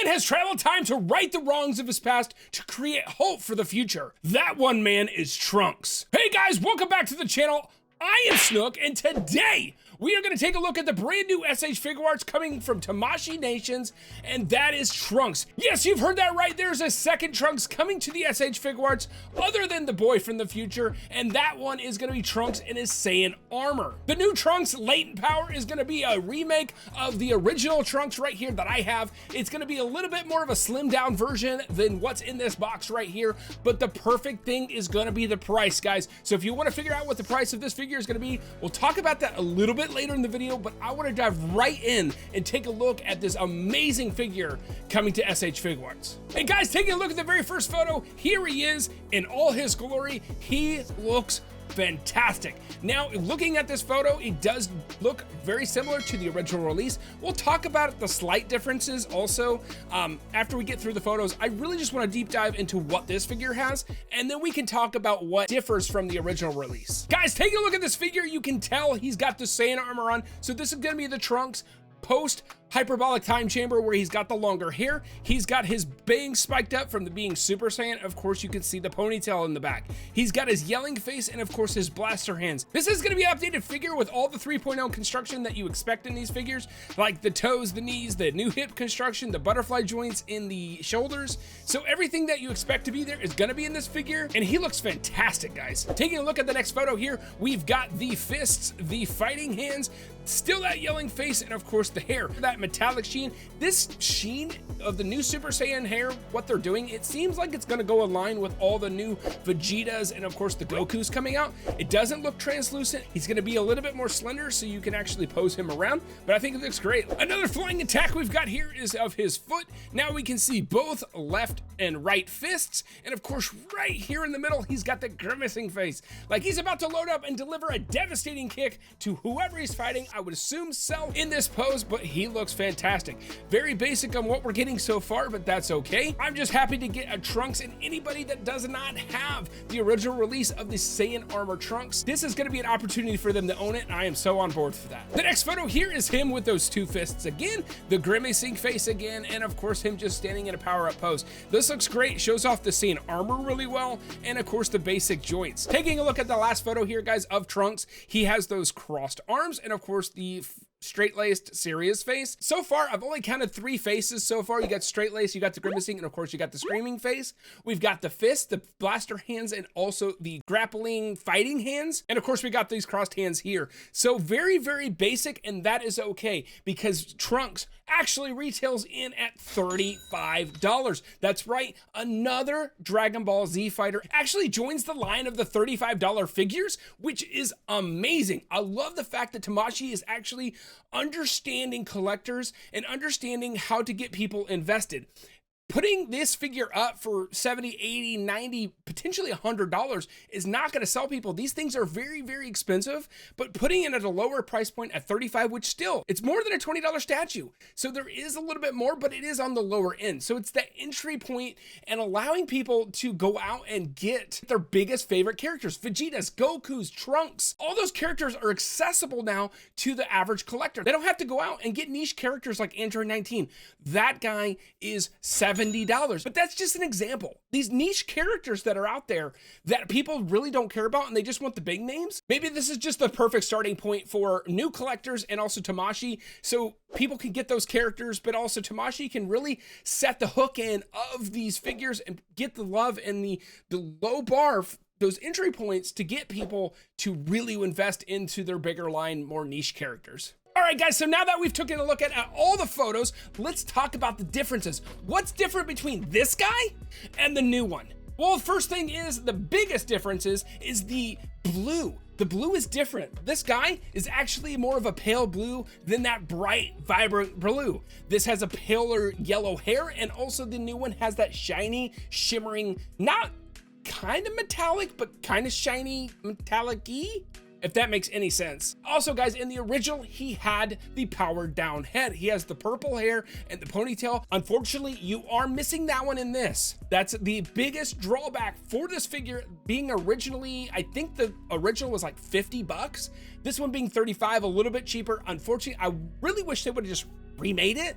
man has traveled time to right the wrongs of his past to create hope for the future. That one man is Trunks. Hey guys, welcome back to the channel. I am Snook, and today we are going to take a look at the brand new SH Figuarts coming from Tamashii Nations, and that is Trunks. Yes, you've heard that right. There's a second Trunks coming to the SH Figuarts other than the boy from the future, and that one is going to be Trunks in his Saiyan armor. The new Trunks Latent Power is going to be a remake of the original Trunks right here that I have. It's going to be a little bit more of a slimmed down version than what's in this box right here, but the perfect thing is going to be the price, guys. So if you want to figure out what the price of this figure is going to be, we'll talk about that a little bit later in the video, but I want to dive right in and take a look at this amazing figure coming to SH Figuarts. Hey guys, taking a look at the very first photo, here he is in all his glory. He looks fantastic. Now, looking at this photo, it does look very similar to the original release. We'll talk about the slight differences also after we get through the photos. I really just want to deep dive into what this figure has, and then we can talk about what differs from the original release. Guys, taking a look at this figure, you can tell he's got the Saiyan armor on. So this is going to be the Trunks post hyperbolic time chamber, where he's got the longer hair. He's got his bangs spiked up from the being Super Saiyan. Of course, you can see the ponytail in the back. He's got his yelling face and of course his blaster hands. This is going to be an updated figure with all the 3.0 construction that you expect in these figures, like the toes, the knees, the new hip construction, the butterfly joints in the shoulders. So everything that you expect to be there is going to be in this figure, and he looks fantastic, guys. Taking a look at the next photo here, we've got the fists, the fighting hands, still that yelling face, and of course the hair, that metallic sheen. This sheen of the new Super Saiyan hair, what they're doing, it seems like it's going to go in line with all the new Vegetas and of course the Gokus coming out. It doesn't look translucent. He's going to be a little bit more slender, so you can actually pose him around, but I think it looks great. Another flying attack we've got here is of his foot. Now we can see both left and right fists, and of course right here in the middle he's got the grimacing face, like he's about to load up and deliver a devastating kick to whoever he's fighting. I would assume Cell in this pose, but he looks fantastic. Very basic on what we're getting so far, but that's okay. I'm just happy to get a Trunks, and anybody that does not have the original release of the Saiyan Armor Trunks, this is going to be an opportunity for them to own it, and I am so on board for that. The next photo here is him with those two fists again, the grimacing face again, and of course him just standing in a power-up pose. This looks great, shows off the Saiyan armor really well, and of course the basic joints. Taking a look at the last photo here, guys, of Trunks, he has those crossed arms, and of course the straight-laced serious face. So far, I've only counted 3 faces so far. You got straight-laced, you got the grimacing, and of course you got the screaming face. We've got the fist, the blaster hands, and also the grappling fighting hands. And of course we got these crossed hands here. So very, very basic, and that is okay because Trunks actually retails in at $35. That's right, another Dragon Ball Z fighter actually joins the line of the $35 figures, which is amazing. I love the fact that Tamashii is actually understanding collectors and understanding how to get people invested. Putting this figure up for $70, $80, $90, potentially $100 is not going to sell people. These things are very, very expensive, but putting it at a lower price point at $35, which still, it's more than a $20 statue. So there is a little bit more, but it is on the lower end. So it's that entry point and allowing people to go out and get their biggest favorite characters. Vegetas, Gokus, Trunks, all those characters are accessible now to the average collector. They don't have to go out and get niche characters like Android 19. That guy is $70. But that's just an example. These niche characters that are out there that people really don't care about and they just want the big names. Maybe this is just the perfect starting point for new collectors and also Tamashii, so people can get those characters, but also Tamashii can really set the hook in of these figures and get the love and the low bar, those entry points to get people to really invest into their bigger line, more niche characters. All right, guys, so now that we've taken a look at all the photos, let's talk about the differences. What's different between this guy and the new one? Well, the first thing is, the biggest difference is the blue. The blue is different. This guy is actually more of a pale blue than that bright, vibrant blue. This has a paler yellow hair, and also the new one has that shiny, shimmering, not kind of metallic, but kind of shiny, metallic-y, if that makes any sense. Also, guys, in the original, he had the powered down head. He has the purple hair and the ponytail. Unfortunately, you are missing that one in this. That's the biggest drawback for this figure being originally, I think the original was like 50 bucks. This one being 35, a little bit cheaper. Unfortunately, I really wish they would have just remade it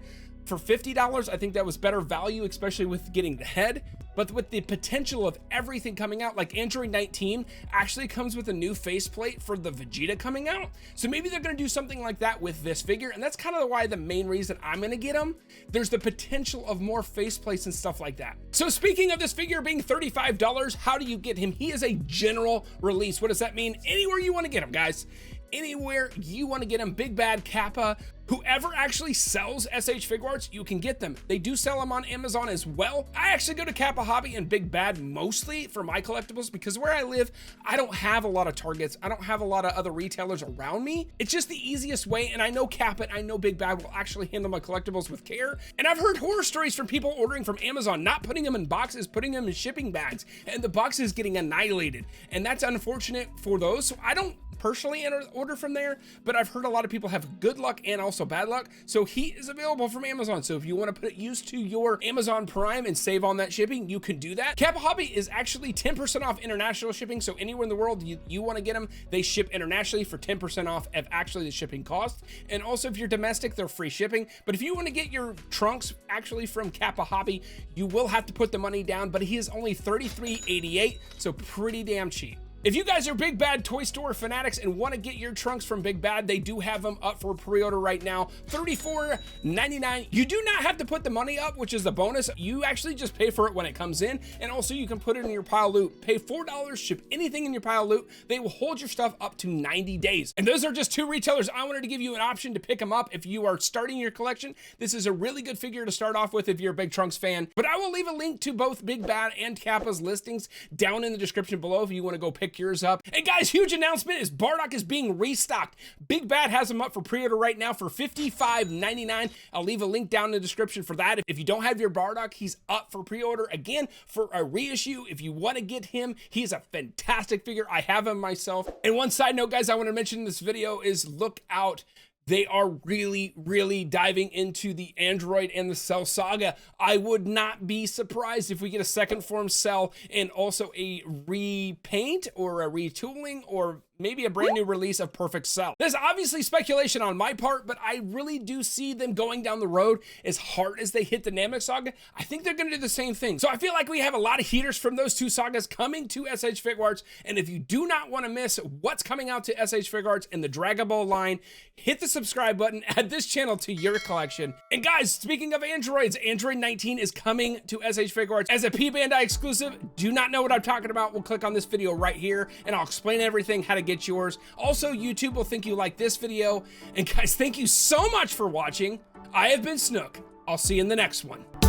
For $50, I think that was better value, especially with getting the head. But with the potential of everything coming out, like Android 19 actually comes with a new faceplate for the Vegeta coming out. So maybe they're gonna do something like that with this figure. And that's kind of why the main reason I'm gonna get him. There's the potential of more faceplates and stuff like that. So speaking of this figure being $35, how do you get him? He is a general release. What does that mean? Anywhere you wanna get him, guys. Anywhere you want to get them, Big Bad, Kappa, whoever actually sells SH Figuarts, you can get them. They do sell them on Amazon as well. I actually go to Kappa Hobby and Big Bad mostly for my collectibles because where I live, I don't have a lot of Targets. I don't have a lot of other retailers around me. It's just the easiest way, and I know Kappa, I know Big Bad will actually handle my collectibles with care. And I've heard horror stories from people ordering from Amazon, not putting them in boxes, putting them in shipping bags, and the box is getting annihilated. And that's unfortunate for those. So I don't personally order from there, but I've heard a lot of people have good luck and also bad luck. So he is available from Amazon. So if you want to put it used to your Amazon Prime and save on that shipping, you can do that. Kappa Hobby is actually 10% off international shipping. So anywhere in the world you want to get them, they ship internationally for 10% off of actually the shipping cost. And also if you're domestic, they're free shipping. But if you want to get your Trunks actually from Kappa Hobby, you will have to put the money down, but he is only $33.88, so pretty damn cheap. If you guys are Big Bad Toy Store fanatics and want to get your Trunks from Big Bad, they do have them up for pre-order right now, $34.99. You do not have to put the money up, which is the bonus. You actually just pay for it when it comes in, and also you can put it in your pile loot. Pay $4, ship anything in your pile loot. They will hold your stuff up to 90 days. And those are just two retailers. I wanted to give you an option to pick them up if you are starting your collection. This is a really good figure to start off with if you're a big Trunks fan. But I will leave a link to both Big Bad and Kappa's listings down in the description below if you want to go pick yours up. And guys, huge announcement is Bardock is being restocked. Big Bad has them up for pre-order right now for $55.99. I'll leave a link down in the description for that. If you don't have your Bardock, he's up for pre-order again for a reissue. If you want to get him, he's a fantastic figure. I have him myself. And one side note, guys, I want to mention in this video is look out. They are really diving into the Android and the Cell saga. I would not be surprised if we get a second form Cell and also a repaint or a retooling or maybe a brand new release of Perfect Cell. There's obviously speculation on my part, but I really do see them going down the road as hard as they hit the Namek saga. I think they're gonna do the same thing. So I feel like we have a lot of heaters from those two sagas coming to SH Figuarts. And if you do not wanna miss what's coming out to SH Figuarts and the Dragon Ball line, hit the subscribe button, add this channel to your collection. And guys, speaking of Androids, Android 19 is coming to SH Figuarts as a P-Bandai exclusive. Do not know what I'm talking about? We'll click on this video right here and I'll explain everything, how to get yours. Also, YouTube will think you like this video. And guys, thank you so much for watching. I have been Snook. I'll see you in the next one.